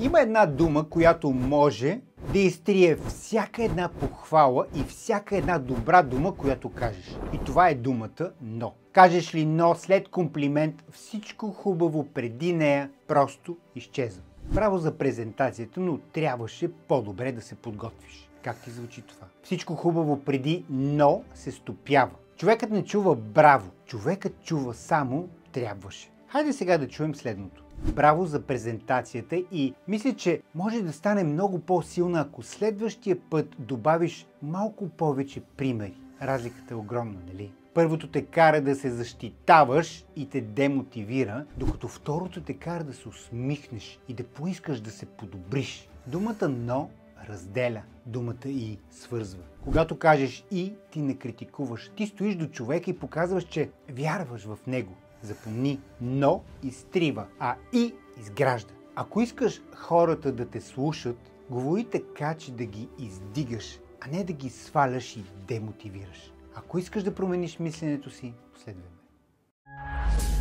Има една дума, която може да изтрие всяка една похвала и всяка една добра дума, която кажеш. И това е думата «но». Кажеш ли «но» след комплимент, всичко хубаво преди нея просто изчезва. Браво за презентацията, но трябваше по-добре да се подготвиш. Как ти звучи това? Всичко хубаво преди «но» се стопява. Човекът не чува браво, човекът чува само трябваше. Хайде сега да чуем следното. Браво за презентацията и мисля, че може да стане много по-силна, ако следващия път добавиш малко повече примери. Разликата е огромна, нали? Първото те кара да се защитаваш и те демотивира, докато второто те кара да се усмихнеш и да поискаш да се подобриш. Думата «но» разделя, думата «и» свързва. Когато кажеш «и», ти не критикуваш. Ти стоиш до човека и показваш, че вярваш в него. Запомни, «но» изтрива, а «и» изгражда. Ако искаш хората да те слушат, говори така, че да ги издигаш, а не да ги сваляш и демотивираш. Ако искаш да промениш мисленето си, последвай ме.